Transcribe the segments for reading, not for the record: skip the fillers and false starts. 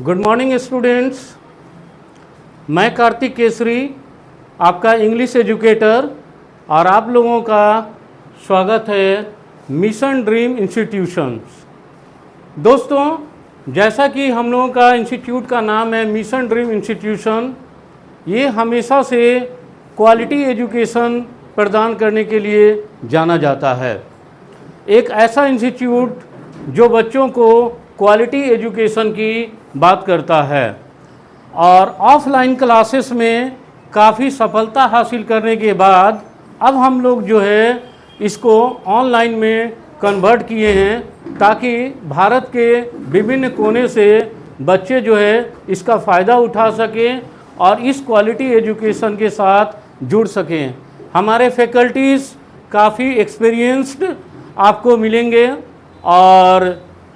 Good morning students. मैं कार्तिक केसरी, आपका English educator, और आप लोगों का स्वागत है मिशन ड्रीम इंस्टीट्यूशंस। दोस्तों, जैसा कि हम लोगों का इंस्टीट्यूट का नाम है मिशन ड्रीम इंस्टीट्यूशन, ये हमेशा से क्वालिटी एजुकेशन प्रदान करने के लिए जाना जाता है। एक ऐसा इंस्टीट्यूट जो बच्चों को क्वालिटी एजुकेशन की बात करता है और ऑफलाइन क्लासेस में काफ़ी सफलता हासिल करने के बाद अब हम लोग जो है इसको ऑनलाइन में कन्वर्ट किए हैं ताकि भारत के विभिन्न कोने से बच्चे जो है इसका फ़ायदा उठा सकें और इस क्वालिटी एजुकेशन के साथ जुड़ सकें। हमारे फैकल्टीज़ काफ़ी एक्सपीरियंस्ड आपको मिलेंगे और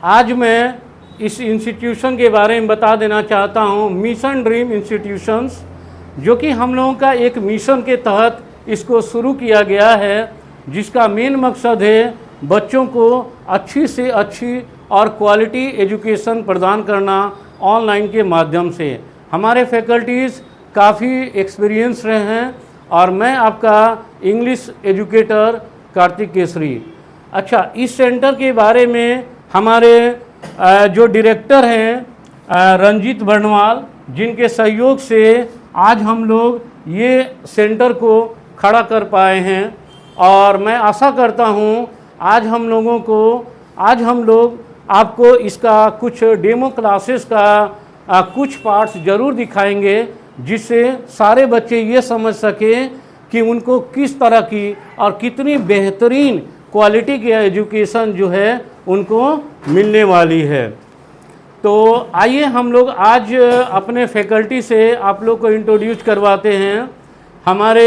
आज मैं इस इंस्टीट्यूशन के बारे में बता देना चाहता हूँ, मिशन ड्रीम इंस्टीट्यूशंस, जो कि हम लोगों का एक मिशन के तहत इसको शुरू किया गया है, जिसका मेन मकसद है बच्चों को अच्छी से अच्छी और क्वालिटी एजुकेशन प्रदान करना ऑनलाइन के माध्यम से। हमारे फैकल्टीज़ काफ़ी एक्सपीरियंस रहे हैं और मैं आपका इंग्लिश एजुकेटर कार्तिक केसरी। अच्छा, इस सेंटर के बारे में हमारे जो डायरेक्टर हैं रंजीत बर्नवाल, जिनके सहयोग से आज हम लोग ये सेंटर को खड़ा कर पाए हैं और मैं आशा करता हूँ आज हम लोग आपको इसका कुछ डेमो क्लासेस का कुछ पार्ट्स ज़रूर दिखाएंगे, जिससे सारे बच्चे ये समझ सकें कि उनको किस तरह की और कितनी बेहतरीन क्वालिटी की एजुकेशन जो है उनको मिलने वाली है। तो आइए हम लोग आज अपने फैकल्टी से आप लोग को इंट्रोड्यूस करवाते हैं। हमारे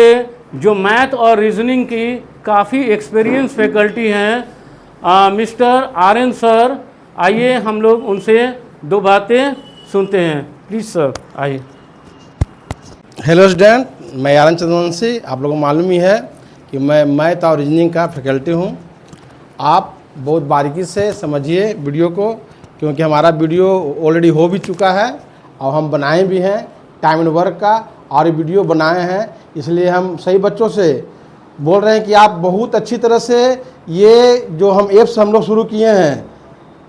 जो मैथ और रीजनिंग की काफ़ी एक्सपीरियंस फैकल्टी हैं, मिस्टर आर्यन सर। आइए हम लोग उनसे दो बातें सुनते हैं। प्लीज़ सर आइए। हेलो स्टूडेंट, मैं आर्यन चंद्रवंशी। आप लोगों को मालूम ही है कि मैं मैथ और रीजनिंग का फैकल्टी हूँ। आप बहुत बारीकी से समझिए वीडियो को, क्योंकि हमारा वीडियो ऑलरेडी हो भी चुका है और हम बनाए भी हैं टाइम एंड वर्क का, और ये वीडियो बनाए हैं। इसलिए हम सही बच्चों से बोल रहे हैं कि आप बहुत अच्छी तरह से ये जो हम ऐप्स हम लोग शुरू किए हैं,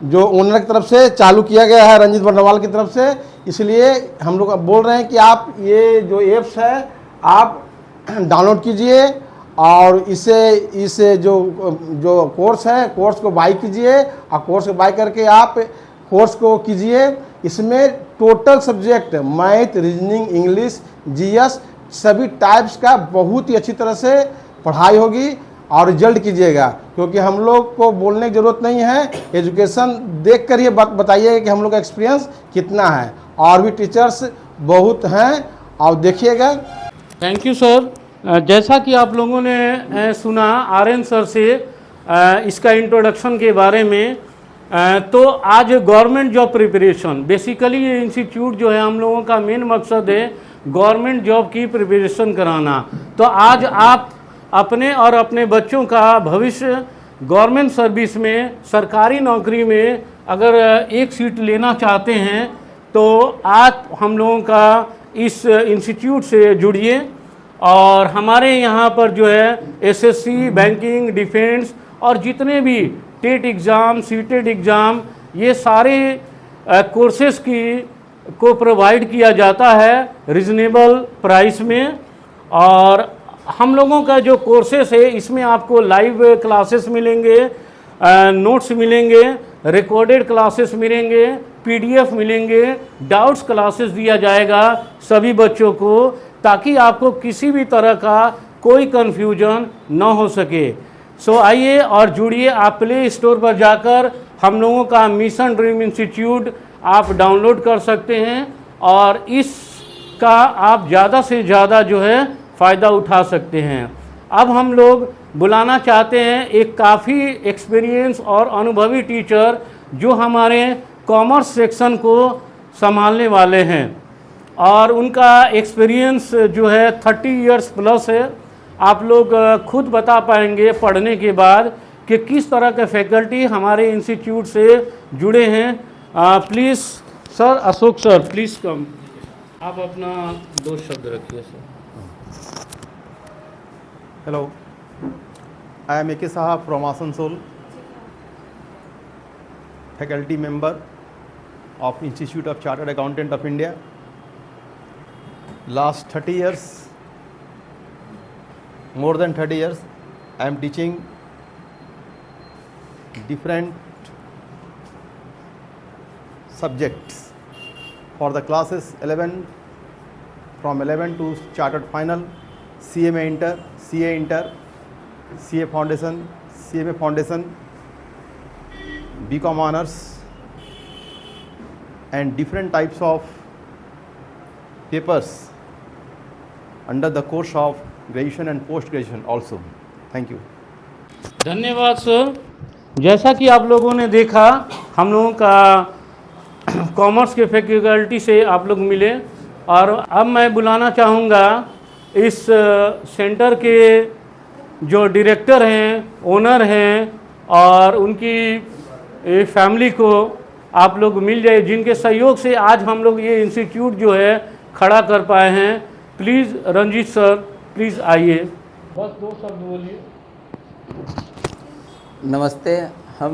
जो ओनर की तरफ से चालू किया गया है रंजीत बर्नवाल की तरफ से, इसलिए हम लोग बोल रहे हैं कि आप ये जो ऐप्स है आप डाउनलोड कीजिए और इसे जो कोर्स है, कोर्स को बाय कीजिए और कोर्स को बाय करके आप कोर्स को कीजिए। इसमें total subject math, reasoning, English, GS सभी टाइप्स का बहुत ही अच्छी तरह से पढ़ाई होगी और रिजल्ट कीजिएगा, क्योंकि हम लोग को बोलने की ज़रूरत नहीं है, एजुकेशन देख कर ये बताइएगा कि हम लोग का एक्सपीरियंस कितना है। और भी टीचर्स बहुत हैं और देखिएगा। Thank you sir. जैसा कि आप लोगों ने सुना आर्यन सर से इसका इंट्रोडक्शन के बारे में, तो आज गवर्नमेंट जॉब प्रिपरेशन, बेसिकली ये इंस्टीट्यूट जो है हम लोगों का मेन मकसद है गवर्नमेंट जॉब की प्रिपरेशन कराना। तो आज आप अपने और अपने बच्चों का भविष्य गवर्नमेंट सर्विस में, सरकारी नौकरी में अगर एक सीट लेना चाहते हैं तो आप हम लोगों का इस इंस्टीट्यूट से जुड़िए। और हमारे यहाँ पर जो है एसएससी, बैंकिंग, डिफेंस और जितने भी टेट एग्ज़ाम, सीटेट एग्ज़ाम, ये सारे कोर्सेज़ को प्रोवाइड किया जाता है रिजनेबल प्राइस में। और हम लोगों का जो कोर्सेस है इसमें आपको लाइव क्लासेस मिलेंगे, नोट्स मिलेंगे, रिकॉर्डेड क्लासेस मिलेंगे, पीडीएफ मिलेंगे, डाउट्स क्लासेस दिया जाएगा सभी बच्चों को, ताकि आपको किसी भी तरह का कोई कन्फ्यूजन न हो सके। सो आइए और जुड़िए। आप प्ले स्टोर पर जाकर हम लोगों का मिशन ड्रीम इंस्टीट्यूट आप डाउनलोड कर सकते हैं और इसका आप ज़्यादा से ज़्यादा जो है फ़ायदा उठा सकते हैं। अब हम लोग बुलाना चाहते हैं एक काफ़ी एक्सपीरियंस और अनुभवी टीचर, जो हमारे कॉमर्स सेक्शन को संभालने वाले हैं और उनका एक्सपीरियंस जो है 30 इयर्स प्लस है। आप लोग खुद बता पाएंगे पढ़ने के बाद कि किस तरह के फैकल्टी हमारे इंस्टीट्यूट से जुड़े हैं। Please sir Ashok sir please कम, आप अपना 2 शब्द रखिए sir. Hello, I am A.K. Saha from Asansol, faculty member of Institute of Chartered Accountant of India. Last 30 years, more than 30 years, I am teaching different subjects for the classes 11, from 11 to Chartered Final, CMA Inter, CA Inter, CA Foundation, CMA Foundation, BCom Honors, and different types of papers under the course of graduation and post graduation also. Thank you. धन्यवाद sir. जैसा कि आप लोगों ने देखा, हम लोगों का कॉमर्स के फैकल्टी से आप लोग मिले, और अब मैं बुलाना चाहूँगा इस सेंटर के जो डायरेक्टर हैं, ओनर हैं, और उनकी फैमिली को आप लोग मिल जाए, जिनके सहयोग से आज हम लोग ये इंस्टीट्यूट जो है खड़ा कर पाए हैं। प्लीज़ रंजीत सर, प्लीज़ आइए, बस 2 शब्द बोलिए। नमस्ते। हम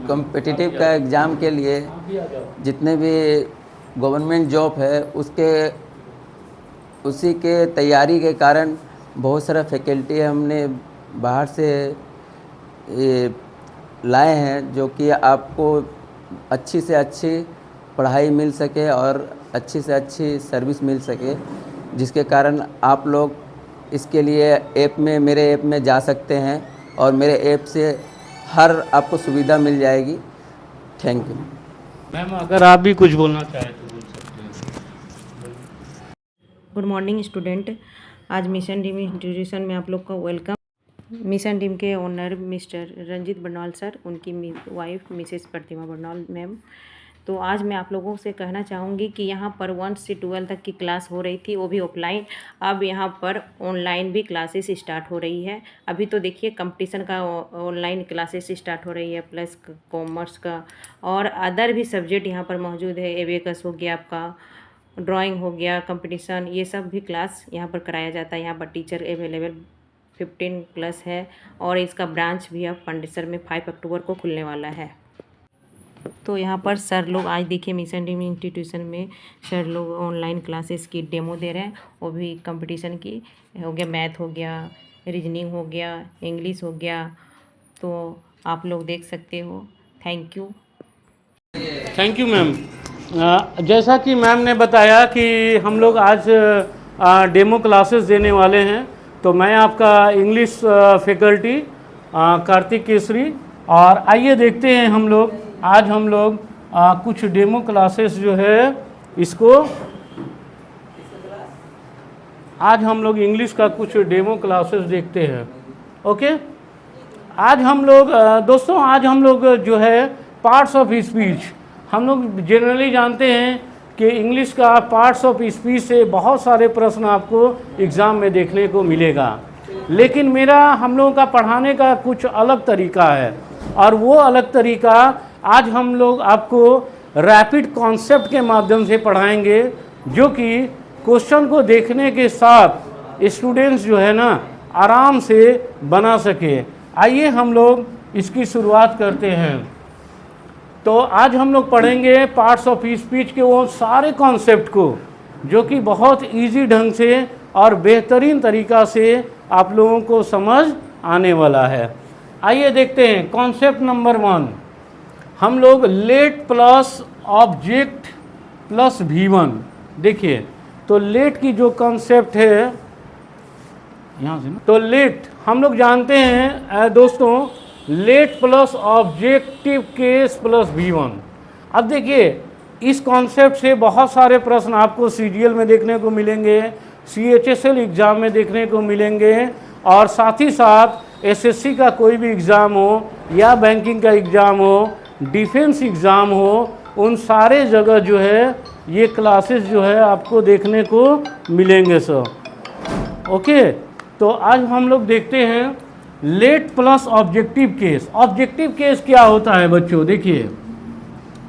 कॉम्पिटिटिव का एग्ज़ाम के लिए जितने भी गवर्नमेंट जॉब है उसी के तैयारी के कारण बहुत सारा फैकल्टी हमने बाहर से लाए हैं, जो कि आपको अच्छी से अच्छी पढ़ाई मिल सके और अच्छी से अच्छी सर्विस मिल सके, जिसके कारण आप लोग इसके लिए मेरे ऐप में जा सकते हैं और मेरे ऐप से हर आपको सुविधा मिल जाएगी। Thank you. मैम अगर आप भी कुछ बोलना चाहें तो बोल सकते हैं। Good morning student. आज मिशन ड्रीम इंस्टीट्यूशन में आप लोग का वेलकम। मिशन ड्रीम के owner Mr Ranjeet Barnaul sir, उनकी wife Mrs Pratima Barnaul ma'am. तो आज मैं आप लोगों से कहना चाहूँगी कि यहाँ पर 1 से 12 तक की क्लास हो रही थी, वो भी ऑफलाइन। अब यहाँ पर ऑनलाइन भी क्लासेस स्टार्ट हो रही है। अभी तो देखिए कंपटीशन का ऑनलाइन क्लासेस स्टार्ट हो रही है, प्लस कॉमर्स का और अदर भी सब्जेक्ट यहाँ पर मौजूद है। एबेकस हो गया, आपका ड्राइंग हो गया, कंपटीशन, ये सब भी क्लास यहाँ पर कराया जाता है। यहाँ पर टीचर अवेलेबल 15+ है, और इसका ब्रांच भी अब पांडेसर में 5 अक्टूबर को खुलने वाला है। तो यहाँ पर सर लोग आज देखिए मिशन ड्रीम इंस्टीट्यूशन में सर लोग ऑनलाइन क्लासेस की डेमो दे रहे हैं, वो भी कंपटीशन की हो गया, मैथ हो गया, रीजनिंग हो गया, इंग्लिश हो गया। तो आप लोग देख सकते हो। Thank you. Thank you ma'am. जैसा कि मैम ने बताया कि हम लोग आज डेमो क्लासेस देने वाले हैं, तो मैं आपका इंग्लिश फैकल्टी कार्तिक केसरी, और आइए देखते हैं हम लोग आज कुछ डेमो क्लासेस जो है इसको आज हम लोग इंग्लिश का कुछ डेमो क्लासेस देखते हैं। ओके, आज हम लोग दोस्तों आज हम लोग जो है पार्ट्स ऑफ स्पीच, हम लोग जनरली जानते हैं कि इंग्लिश का पार्ट्स ऑफ स्पीच से बहुत सारे प्रश्न आपको एग्ज़ाम में देखने को मिलेगा, लेकिन मेरा हम लोगों का पढ़ाने का कुछ अलग तरीका है, और वो अलग तरीका आज हम लोग आपको रैपिड कॉन्सेप्ट के माध्यम से पढ़ाएंगे, जो कि क्वेश्चन को देखने के साथ स्टूडेंट्स जो है ना आराम से बना सके। आइए हम लोग इसकी शुरुआत करते हैं। तो आज हम लोग पढ़ेंगे पार्ट्स ऑफ स्पीच के वो सारे कॉन्सेप्ट को, जो कि बहुत इजी ढंग से और बेहतरीन तरीक़ा से आप लोगों को समझ आने वाला है। आइए देखते हैं कॉन्सेप्ट नंबर 1। हम लोग late plus object plus V1। देखिए, तो लेट की जो कॉन्सेप्ट है यहाँ से ना, तो लेट हम लोग जानते हैं दोस्तों, late plus objective case plus V1। अब देखिए इस कॉन्सेप्ट से बहुत सारे प्रश्न आपको CGL में देखने को मिलेंगे, CHSL एग्ज़ाम में देखने को मिलेंगे, और साथ ही साथ SSC का कोई भी एग्ज़ाम हो या बैंकिंग का एग्ज़ाम हो, डिफेंस एग्ज़ाम हो, उन सारे जगह जो है ये क्लासेस जो है आपको देखने को मिलेंगे सर। ओके, तो आज हम लोग देखते हैं late plus objective case. Objective case क्या होता है बच्चों? देखिए,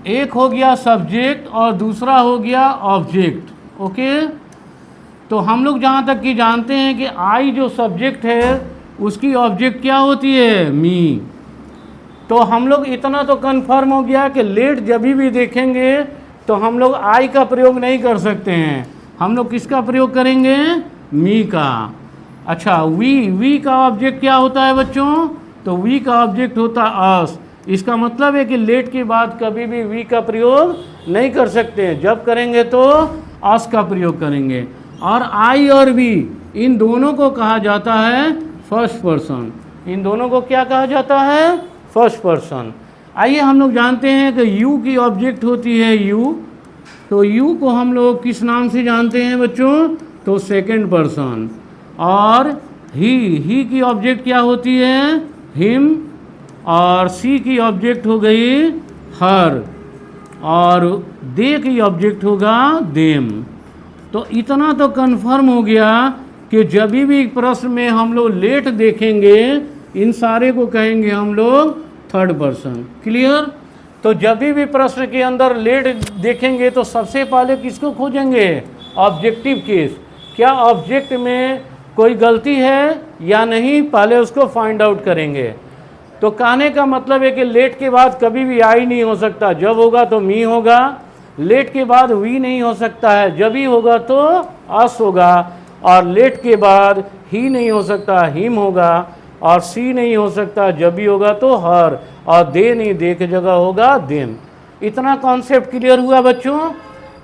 एक हो गया सब्जेक्ट और दूसरा हो गया ऑब्जेक्ट। ओके, तो हम लोग जहाँ तक कि जानते हैं कि आई जो सब्जेक्ट है उसकी ऑब्जेक्ट क्या होती है, मी। तो हम लोग इतना तो कंफर्म हो गया कि लेट जब भी देखेंगे तो हम लोग आई का प्रयोग नहीं कर सकते हैं, हम लोग किसका प्रयोग करेंगे, मी का। अच्छा, वी का ऑब्जेक्ट क्या होता है बच्चों, तो वी का ऑब्जेक्ट होता है अस। इसका मतलब है कि लेट के बाद कभी भी वी का प्रयोग नहीं कर सकते हैं, जब करेंगे तो अस का प्रयोग करेंगे। और आई और वी इन दोनों को कहा जाता है फर्स्ट पर्सन, इन दोनों को क्या कहा जाता है, फर्स्ट पर्सन। आइए हम लोग जानते हैं कि यू की ऑब्जेक्ट होती है यू, तो यू को हम लोग किस नाम से जानते हैं बच्चों, तो सेकंड पर्सन। और ही की ऑब्जेक्ट क्या होती है, हिम। और सी की ऑब्जेक्ट हो गई हर, और दे की ऑब्जेक्ट होगा देम। तो इतना तो कंफर्म हो गया कि जब भी प्रश्न में हम लोग लेट देखेंगे इन सारे को कहेंगे हम लोग थर्ड पर्सन। क्लियर। तो जब भी प्रश्न के अंदर लेट देखेंगे तो सबसे पहले किसको खोजेंगे, ऑब्जेक्टिव केस। क्या ऑब्जेक्ट में कोई गलती है या नहीं, पहले उसको फाइंड आउट करेंगे। तो कहने का मतलब है कि लेट के बाद कभी भी आई नहीं हो सकता, जब होगा तो मी होगा। लेट के बाद वी नहीं हो सकता है, जब ही होगा तो अस होगा। और लेट के बाद ही नहीं हो सकता, हिम होगा। और सी नहीं हो सकता, जब भी होगा तो हर। और दे नहीं, दे की जगह होगा देम। इतना कॉन्सेप्ट क्लियर हुआ बच्चों।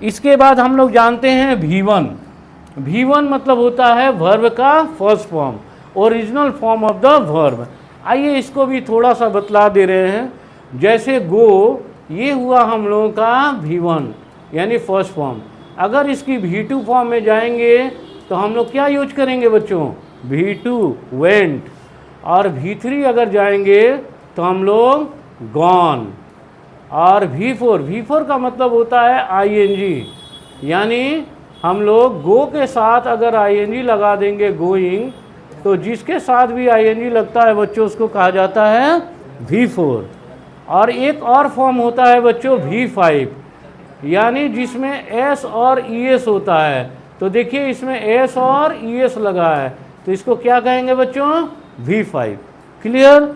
इसके बाद हम लोग जानते हैं V1। V1 मतलब होता है वर्ब का first form, original form of the verb. आइए इसको भी थोड़ा सा बतला दे रहे हैं। जैसे गो, ये हुआ हम लोगों का V1 यानी फर्स्ट फॉर्म। अगर इसकी V2 फॉर्म में जाएंगे तो हम लोग क्या यूज करेंगे बच्चों, V2 वेंट। और V3 अगर जाएंगे तो हम लोग गॉन। और V4 का मतलब होता है ING, यानी हम लोग गो के साथ अगर ING लगा देंगे गोइंग, तो जिसके साथ भी ING लगता है बच्चों उसको कहा जाता है V4। और एक और फॉर्म होता है बच्चों V5, यानी जिसमें S और ES होता है। तो देखिए इसमें S और ES लगा है, तो इसको क्या कहेंगे बच्चों, V5। क्लियर।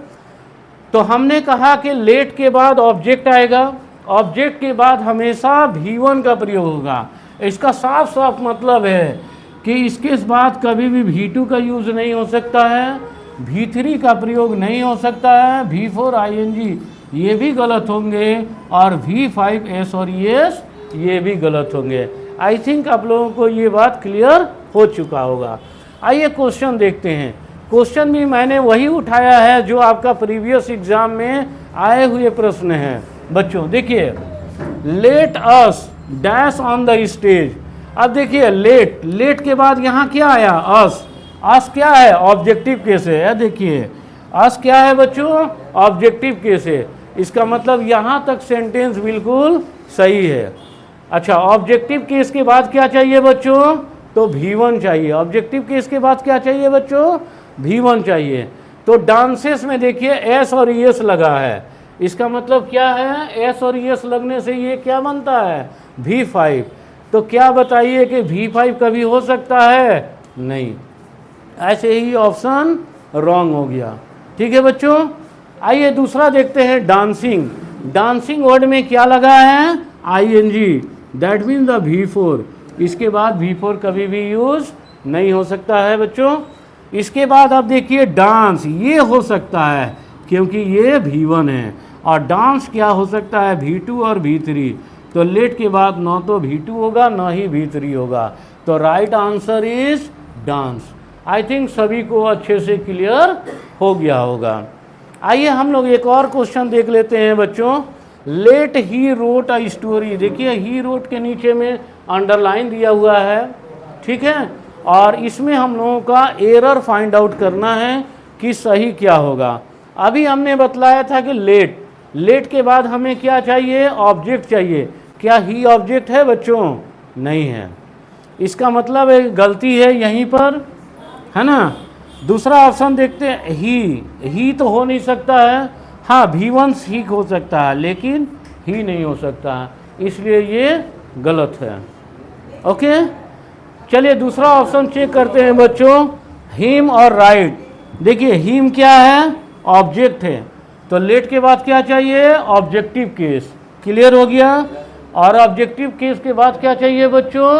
तो हमने कहा कि लेट के बाद ऑब्जेक्ट आएगा, ऑब्जेक्ट के बाद हमेशा V1 का प्रयोग होगा। इसका साफ साफ मतलब है कि इसके बाद कभी भी V2 का यूज़ नहीं हो सकता है, V3 का प्रयोग नहीं हो सकता है, V4 ING ये भी गलत होंगे, और V5 S और ES ये भी गलत होंगे। आई थिंक आप लोगों को ये बात क्लियर हो चुका होगा। आइए क्वेश्चन देखते हैं। क्वेश्चन भी मैंने वही उठाया है जो आपका प्रीवियस एग्जाम में आए हुए प्रश्न हैं बच्चों। देखिए, let us dash on the stage. अब देखिए लेट के बाद यहाँ क्या आया, अस क्या है, ऑब्जेक्टिव केस है। देखिए अस क्या है बच्चों, ऑब्जेक्टिव केस है। इसका मतलब यहाँ तक सेंटेंस बिल्कुल सही है। अच्छा, ऑब्जेक्टिव केस के बाद क्या चाहिए बच्चों, तो V1 चाहिए। ऑब्जेक्टिव केस के बाद क्या चाहिए बच्चों, V1 चाहिए। तो डांसेस में देखिए S और ES लगा है, इसका मतलब क्या है, S और ES लगने से ये क्या बनता है, V5। तो क्या बताइए कि V5 कभी हो सकता है, नहीं। ऐसे ही ऑप्शन रॉन्ग हो गया। ठीक है बच्चों। आइए दूसरा देखते हैं, डांसिंग। डांसिंग वर्ड में क्या लगा है, ING, that mean the V4। इसके बाद V4 कभी भी यूज नहीं हो सकता है बच्चों। इसके बाद आप देखिए डांस, ये हो सकता है क्योंकि ये V1 है। और डांस क्या हो सकता है, V2 और V3। तो लेट के बाद ना तो V2 होगा ना ही V3 होगा। तो right answer is dance. I think सभी को अच्छे से क्लियर हो गया होगा। आइए हम लोग एक और क्वेश्चन देख लेते हैं बच्चों। Let he wrote a story. देखिए ही रोट के नीचे में अंडरलाइन दिया हुआ है, ठीक है। और इसमें हम लोगों का एरर फाइंड आउट करना है कि सही क्या होगा। अभी हमने बतलाया था कि लेट के बाद हमें क्या चाहिए, ऑब्जेक्ट चाहिए। क्या ही ऑब्जेक्ट है बच्चों, नहीं है। इसका मतलब है गलती है यहीं पर, है ना। दूसरा ऑप्शन देखते हैं, ही तो हो नहीं सकता है। हाँ, V1 ठीक हो सकता है लेकिन ही नहीं हो सकता, इसलिए ये गलत है। ओके, चलिए दूसरा ऑप्शन चेक करते हैं बच्चों, हिम और राइट। देखिए हिम क्या है, ऑब्जेक्ट है, तो लेट के बाद क्या चाहिए, ऑब्जेक्टिव केस। क्लियर हो गया। और ऑब्जेक्टिव केस के बाद क्या चाहिए बच्चों,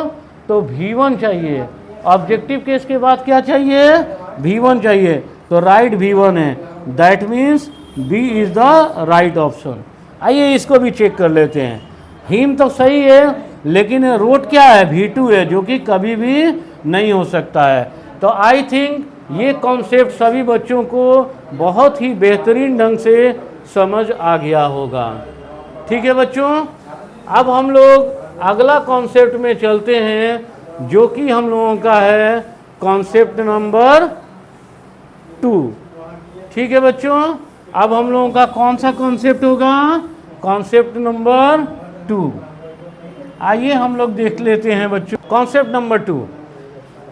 तो V1 चाहिए। ऑब्जेक्टिव केस के बाद क्या चाहिए, V1 चाहिए, तो राइट V1 है, that means B is the right option. आइए इसको भी चेक कर लेते हैं। हिम तो सही है, लेकिन रोट क्या है, V2 है, जो कि कभी भी नहीं हो सकता है। तो आई थिंक ये कॉन्सेप्ट सभी बच्चों को बहुत ही बेहतरीन ढंग से समझ आ गया होगा। ठीक है बच्चों, अब हम लोग अगला कॉन्सेप्ट में चलते हैं, जो कि हम लोगों का है कॉन्सेप्ट नंबर 2। ठीक है बच्चों, अब हम लोगों का कौन सा कॉन्सेप्ट होगा, कॉन्सेप्ट नंबर 2। आइए हम लोग देख लेते हैं बच्चों कॉन्सेप्ट नंबर 2।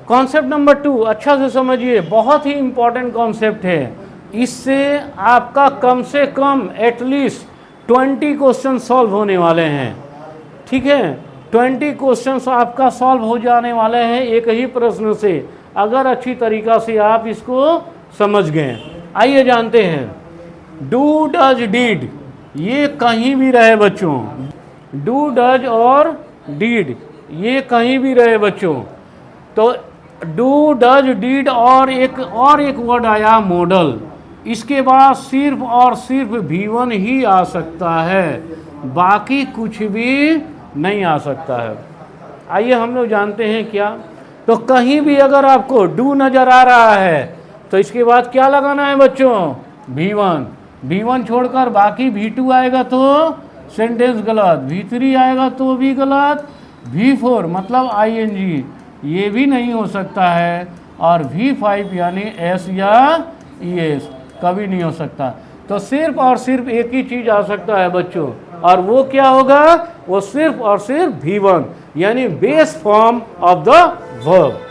कॉन्सेप्ट नंबर 2 अच्छा से समझिए, बहुत ही इंपॉर्टेंट कॉन्सेप्ट है। इससे आपका कम से कम एटलीस्ट 20 क्वेश्चन सॉल्व होने वाले हैं। ठीक है, 20 क्वेश्चंस आपका सॉल्व हो जाने वाले हैं एक ही प्रश्न से, अगर अच्छी तरीक़ा से आप इसको समझ गए। आइए जानते हैं। डू डज डीड, ये कहीं भी रहे बच्चों, डू डज और डीड ये कहीं भी रहे बच्चों। तो डू डज डीड और एक वर्ड आया मॉडल, इसके बाद सिर्फ और सिर्फ V1 ही आ सकता है, बाकी कुछ भी नहीं आ सकता है। आइए हम लोग जानते हैं क्या। तो कहीं भी अगर आपको डू नज़र आ रहा है तो इसके बाद क्या लगाना है बच्चों, V1। V1 छोड़कर बाकी V2 आएगा तो सेंटेंस गलत, V3 आएगा तो भी गलत, V4 मतलब ING ये भी नहीं हो सकता है, और V5 यानी S या ES कभी नहीं हो सकता। तो सिर्फ और सिर्फ एक ही चीज़ आ सकता है बच्चों, और वो क्या होगा, वो सिर्फ और सिर्फ V1 यानी base form of the verb.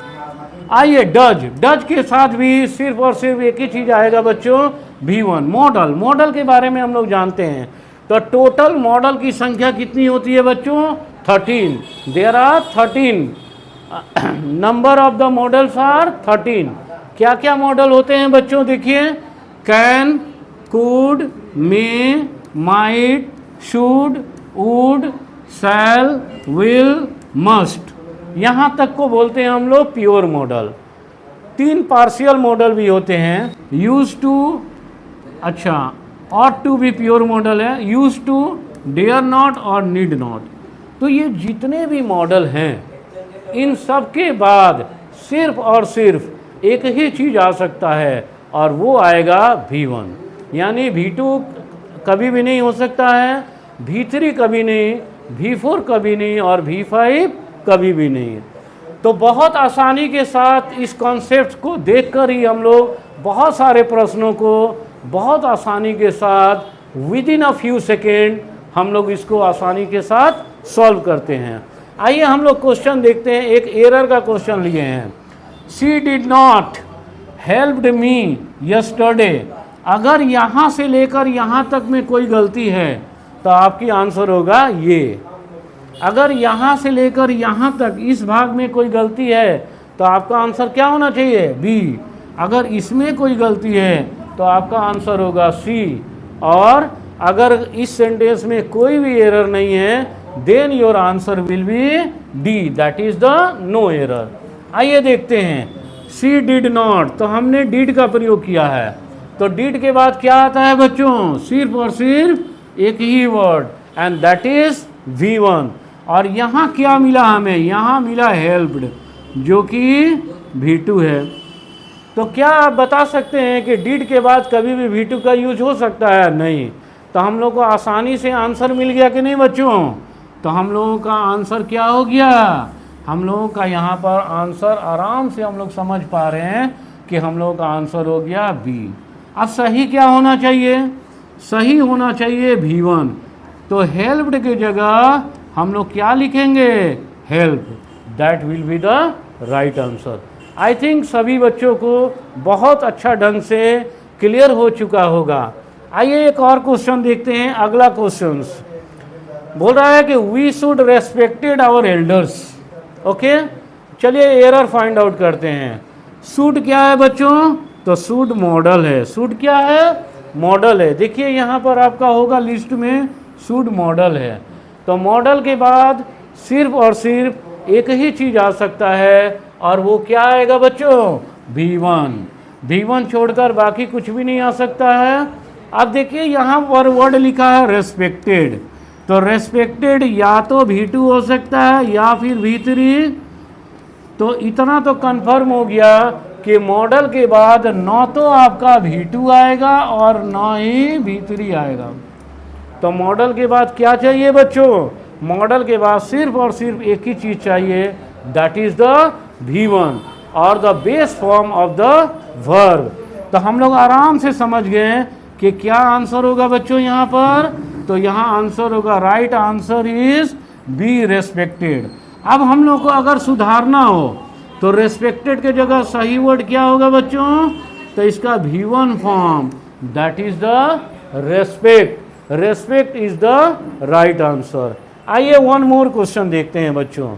आइए डज, डज के साथ भी सिर्फ और सिर्फ एक ही चीज़ आएगा बच्चों, V1। मॉडल, मॉडल के बारे में हम लोग जानते हैं। तो टोटल मॉडल की संख्या कितनी होती है बच्चों, 13। There are 13 number of the models are 13। क्या क्या मॉडल होते हैं बच्चों, देखिए can, could, may, might, should, would, shall, will, must, यहाँ तक को बोलते हैं हम लोग प्योर मॉडल। 3 पार्शियल मॉडल भी होते हैं, यूज टू, अच्छा ऑट टू भी प्योर मॉडल है, यूज टू, डेयर नॉट और नीड नॉट। तो ये जितने भी मॉडल हैं, इन सब के बाद सिर्फ और सिर्फ एक ही चीज़ आ सकता है, और वो आएगा V1। यानी V2 कभी भी नहीं हो सकता है, V3 कभी नहीं, V4 कभी नहीं, और V5 कभी भी नहीं। तो बहुत आसानी के साथ इस कॉन्सेप्ट को देखकर ही हम लोग बहुत सारे प्रश्नों को बहुत आसानी के साथ with in a few second हम लोग इसको आसानी के साथ सॉल्व करते हैं। आइए हम लोग क्वेश्चन देखते हैं। एक एरर का क्वेश्चन लिए हैं, she did not helped me yesterday. अगर यहाँ से लेकर यहाँ तक में कोई गलती है तो आपकी आंसर होगा ये। अगर यहाँ से लेकर यहाँ तक इस भाग में कोई गलती है तो आपका आंसर क्या होना चाहिए, बी। अगर इसमें कोई गलती है तो आपका आंसर होगा सी। और अगर इस सेंटेंस में कोई भी एरर नहीं है then your answer will be D, that is the no error. आइए देखते हैं, सी डिड नॉट, तो हमने डिड का प्रयोग किया है। तो डिड के बाद क्या आता है बच्चों, सिर्फ और सिर्फ एक ही word, and that is V1। और यहाँ क्या मिला हमें, यहाँ मिला हेल्प्ड, जो कि V2 है। तो क्या आप बता सकते हैं कि डिड के बाद कभी भी V2 का यूज हो सकता है, नहीं। तो हम लोग को आसानी से आंसर मिल गया कि नहीं बच्चों। तो हम लोगों का आंसर क्या हो गया, हम लोगों का यहाँ पर आंसर आराम से हम लोग समझ पा रहे हैं कि हम लोगों का आंसर हो गया बी। अब सही क्या होना चाहिए, सही होना चाहिए V1। तो हेल्प्ड की जगह हम लोग क्या लिखेंगे, help, that will be the right answer. I think सभी बच्चों को बहुत अच्छा ढंग से क्लियर हो चुका होगा। आइए एक और क्वेश्चन देखते हैं, अगला क्वेश्चन। बोल रहा है कि we should respected our elders. Okay, चलिए एरर फाइंड आउट करते हैं। शुड क्या है बच्चों? तो शुड मॉडल है। शुड क्या है? मॉडल है। देखिए यहाँ पर आपका होगा लिस्ट में शुड मॉडल है। तो मॉडल के बाद सिर्फ और सिर्फ एक ही चीज़ आ सकता है, और वो क्या आएगा बच्चों? V1। V1 छोड़कर बाकी कुछ भी नहीं आ सकता है। अब देखिए यहाँ पर वर्ड लिखा है रेस्पेक्टेड, तो रेस्पेक्टेड या तो V2 हो सकता है या फिर V3। तो इतना तो कंफर्म हो गया कि मॉडल के बाद न तो आपका V2 आएगा और न ही V3 आएगा। तो मॉडल के बाद क्या चाहिए बच्चों? मॉडल के बाद सिर्फ और सिर्फ एक ही चीज़ चाहिए, दैट इज़ द V1 और the base form of the verb. तो हम लोग आराम से समझ गए कि क्या आंसर होगा बच्चों यहाँ पर। तो यहाँ आंसर होगा, right answer is B, respected. अब हम लोग को अगर सुधारना हो तो रेस्पेक्टेड के जगह सही वर्ड क्या होगा बच्चों? तो इसका V1 form, that is the respect. Respect is the right answer. आइए वन मोर क्वेश्चन देखते हैं बच्चों।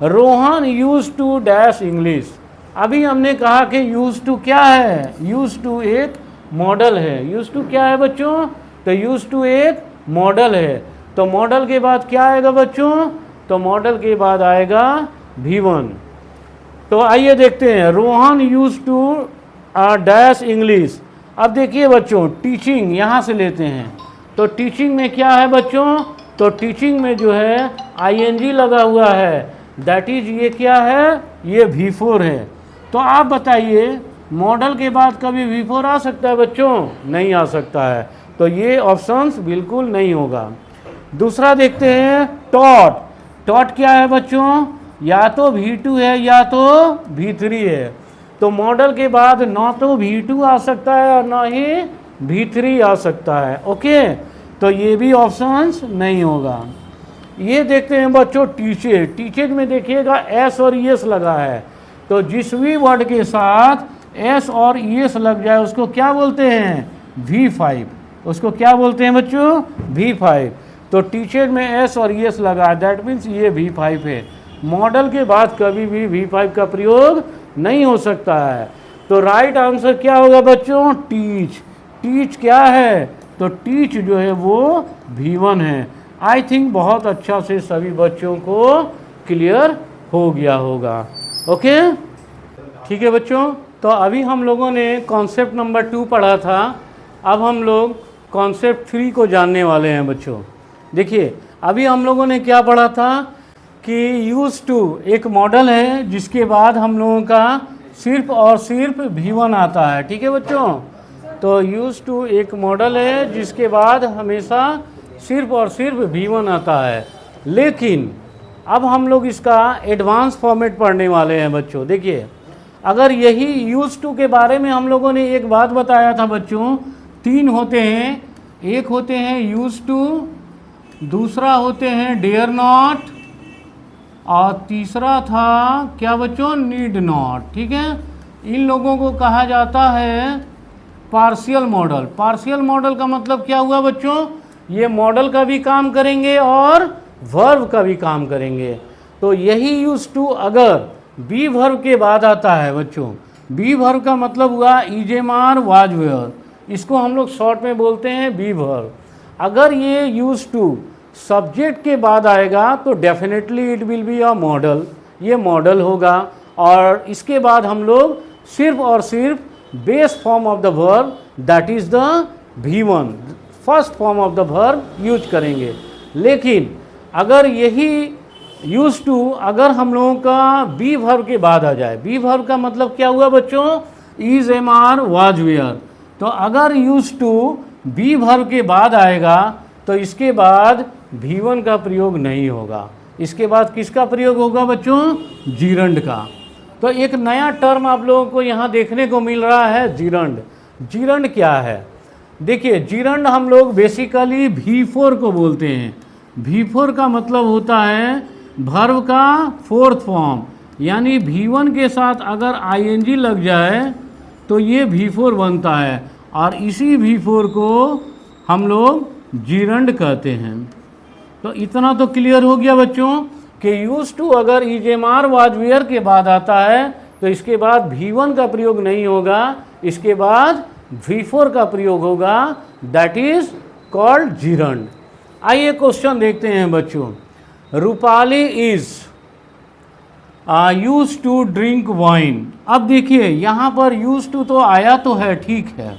Rohan use to dash English. अभी हमने कहा कि यूज टू क्या है? यूज टू एक मॉडल है। यूज टू क्या है बच्चों? तो यूज टू एक मॉडल है। तो मॉडल के बाद क्या आएगा बच्चों? तो मॉडल के बाद आएगा V1। तो आइए देखते हैं, Rohan use to dash English. अब देखिए बच्चों, टीचिंग यहाँ से लेते हैं। तो टीचिंग में क्या है बच्चों? तो टीचिंग में जो है ING लगा हुआ है, दैट इज ये क्या है? ये V4 है। तो आप बताइए मॉडल के बाद कभी V4 आ सकता है बच्चों? नहीं आ सकता है। तो ये ऑप्शंस बिल्कुल नहीं होगा। दूसरा देखते हैं, टॉट। टॉट क्या है बच्चों? या तो V2 है या तो V3 है। तो मॉडल के बाद ना तो V2 आ सकता है और ना ही V3 आ सकता है। ओके, तो ये भी ऑप्शंस नहीं होगा। ये देखते हैं बच्चों, टीचर। टीचर में देखिएगा S और ES लगा है। तो जिस भी वर्ड के साथ S और ES लग जाए उसको क्या बोलते हैं? V5। उसको क्या बोलते हैं बच्चों? V5। तो टीचर में S और ES लगा है, दैट मीन्स ये V5 है। मॉडल के बाद कभी भी V5 का प्रयोग नहीं हो सकता है। तो राइट आंसर क्या होगा बच्चों? टीच। टीच क्या है? तो टीच जो है वो V1 है। आई थिंक बहुत अच्छा से सभी बच्चों को क्लियर हो गया होगा। ओके, ठीक है बच्चों। तो अभी हम लोगों ने कॉन्सेप्ट नंबर 2 पढ़ा था। अब हम लोग कॉन्सेप्ट 3 को जानने वाले हैं बच्चों। देखिए अभी हम लोगों ने क्या पढ़ा था कि यूज टू एक मॉडल है जिसके बाद हम लोगों का सिर्फ और सिर्फ V1 आता है। ठीक है बच्चों, तो यूज टू एक मॉडल है जिसके बाद हमेशा सिर्फ और सिर्फ V1 आता है। लेकिन अब हम लोग इसका एडवांस फॉर्मेट पढ़ने वाले हैं बच्चों। देखिए अगर यही यूज टू के बारे में हम लोगों ने एक बात बताया था बच्चों, 3 होते हैं। एक होते हैं यूज टू, दूसरा होते हैं डेयर नॉट, और तीसरा था क्या बच्चों? Need not. ठीक है, इन लोगों को कहा जाता है पार्शियल मॉडल। पार्शियल मॉडल का मतलब क्या हुआ बच्चों? ये मॉडल का भी काम करेंगे और वर्ब का भी काम करेंगे। तो यही यूज टू अगर बी वर्ब के बाद आता है बच्चों, बी वर्ब का मतलब हुआ इजेमार वाज वेयर, इसको हम लोग शॉर्ट में बोलते हैं बी वर्ब। अगर ये यूज टू सब्जेक्ट के बाद आएगा तो definitely it will be a model, ये मॉडल होगा। और इसके बाद हम लोग सिर्फ और सिर्फ base form of the verb, that is the V1, first form of the verb use करेंगे। लेकिन अगर यही यूज टू अगर हम लोगों का बी वर्ब के बाद आ जाए, बी वर्ब का मतलब क्या हुआ बच्चों? Is am are was were. तो अगर यूज टू बी वर्ब के बाद आएगा तो इसके बाद V1 का प्रयोग नहीं होगा। इसके बाद किसका प्रयोग होगा बच्चों? जीरंड का। तो एक नया टर्म आप लोगों को यहाँ देखने को मिल रहा है, जीरंड। जीरंड क्या है? देखिए जीरंड हम लोग बेसिकली V4 को बोलते हैं। V4 का मतलब होता है वर्ब का फोर्थ फॉर्म, यानी V1 के साथ अगर ING लग जाए तो ये V4 बनता है, और इसी V4 को हम लोग जीरंड कहते हैं। तो इतना तो क्लियर हो गया बच्चों कि यूज टू अगर इजेमार वाज वेयर के बाद आता है तो इसके बाद V1 का प्रयोग नहीं होगा, इसके बाद V4 का प्रयोग होगा, दैट इज कॉल्ड जीरंड। आइए क्वेश्चन देखते हैं बच्चों। Rupali is use to drink wine. अब देखिए यहाँ पर यूज टू तो आया तो है, ठीक है,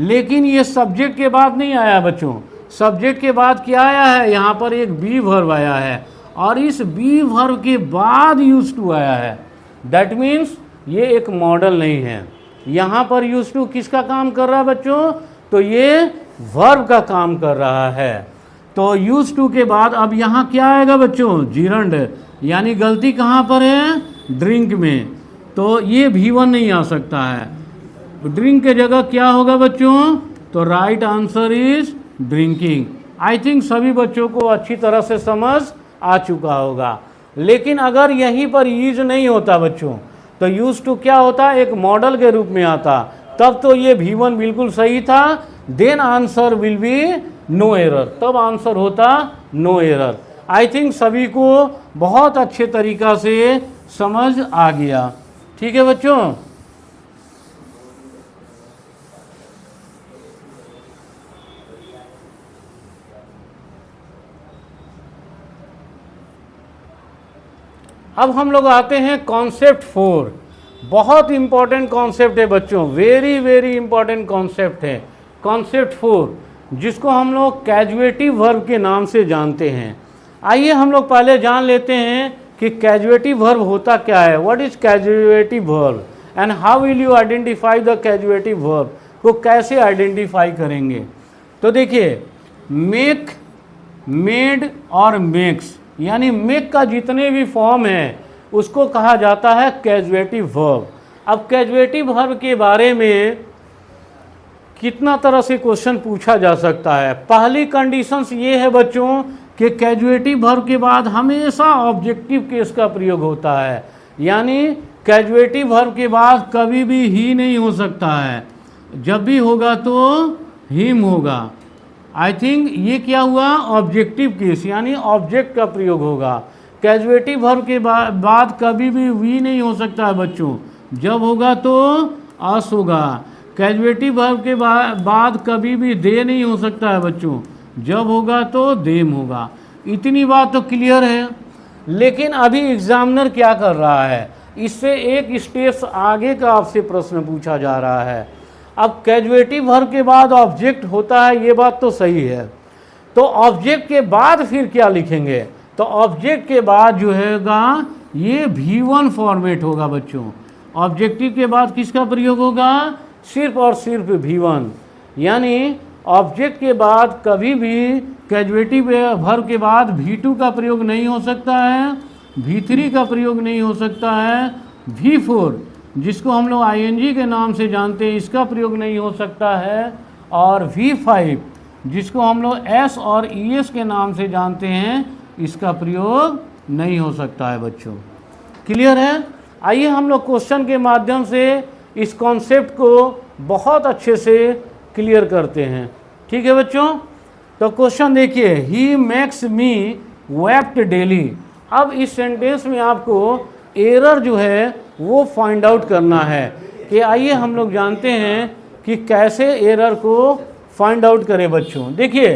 लेकिन ये सब्जेक्ट के बाद नहीं आया बच्चों। सब्जेक्ट के बाद क्या आया है, यहाँ पर एक बी वर्ब आया है और इस बी वर्ब के बाद यूज टू आया है। दैट मीन्स ये एक मॉडल नहीं है। यहाँ पर यूज टू किसका काम कर रहा है बच्चों, तो ये वर्ब का काम कर रहा है। तो यूज टू के बाद अब यहाँ क्या आएगा बच्चों, जीरंड, यानी गलती कहाँ पर है, ड्रिंक में। तो ये V1 नहीं आ सकता है, ड्रिंक के जगह क्या होगा बच्चों, तो right answer is drinking. I think सभी बच्चों को अच्छी तरह से समझ आ चुका होगा। लेकिन अगर यहीं पर यूज नहीं होता बच्चों तो यूज टू क्या होता, एक मॉडल के रूप में आता, तब तो ये V1 बिल्कुल सही था, then answer will be no error, तब आंसर होता नो एरर। आई थिंक सभी को बहुत अच्छे तरीका से समझ आ गया, ठीक है बच्चों। अब हम लोग आते हैं कॉन्सेप्ट 4। बहुत इंपॉर्टेंट कॉन्सेप्ट है बच्चों, वेरी वेरी इंपॉर्टेंट कॉन्सेप्ट है कॉन्सेप्ट 4, जिसको हम लोग कैजुएटिव वर्ब के नाम से जानते हैं। आइए हम लोग पहले जान लेते हैं कि कैजुएटिव वर्ब होता क्या है, what is causative verb and how will you identify the causative verb, को कैसे आइडेंटिफाई करेंगे। तो देखिए, मेक, मेड और मेक्स, यानी मेक का जितने भी फॉर्म हैं उसको कहा जाता है कैजुएटिव वर्ब। अब कैजुएटिव वर्ब के बारे में कितना तरह से क्वेश्चन पूछा जा सकता है। पहली कंडीशंस ये है बच्चों कि कैजुएटिव वर्ब के बाद हमेशा ऑब्जेक्टिव केस का प्रयोग होता है, यानी कैजुएटिव वर्ब के बाद कभी भी ही नहीं हो सकता है, जब भी होगा तो हिम होगा। आई थिंक ये क्या हुआ, ऑब्जेक्टिव केस, यानी ऑब्जेक्ट का प्रयोग होगा। कैजुएटिव वर्ब के बाद कभी भी वी नहीं हो सकता है बच्चों, जब होगा तो अस होगा। कैजुएटिव वर्ब के बाद कभी भी दे नहीं हो सकता है बच्चों, जब होगा तो देम होगा। इतनी बात तो क्लियर है। लेकिन अभी एग्जामिनर क्या कर रहा है, इससे एक स्टेप आगे का आपसे प्रश्न पूछा जा रहा है। अब कैजुएटिव वर्ब के बाद ऑब्जेक्ट होता है, ये बात तो सही है, तो ऑब्जेक्ट के बाद फिर क्या लिखेंगे, तो ऑब्जेक्ट के बाद जो हैगा ये V1 फॉर्मेट होगा बच्चों। ऑब्जेक्टिव के बाद किसका प्रयोग होगा, सिर्फ और सिर्फ V1, यानी ऑब्जेक्ट के बाद कभी भी कैजुएटिव वर्ब के बाद V2 का प्रयोग नहीं हो सकता है, V3 का प्रयोग नहीं हो सकता है, V4 जिसको हम लोग ING के नाम से जानते हैं इसका प्रयोग नहीं हो सकता है, और V5 जिसको हम लोग S और ES के नाम से जानते हैं इसका प्रयोग नहीं हो सकता है बच्चों। क्लियर है। आइए हम लोग क्वेश्चन के माध्यम से इस कॉन्सेप्ट को बहुत अच्छे से क्लियर करते हैं, ठीक है बच्चों। तो क्वेश्चन देखिए, he makes me wept daily. अब इस सेंटेंस में आपको एरर जो है वो फाइंड आउट करना है कि आइए हम लोग जानते हैं कि कैसे एरर को फाइंड आउट करें बच्चों। देखिए,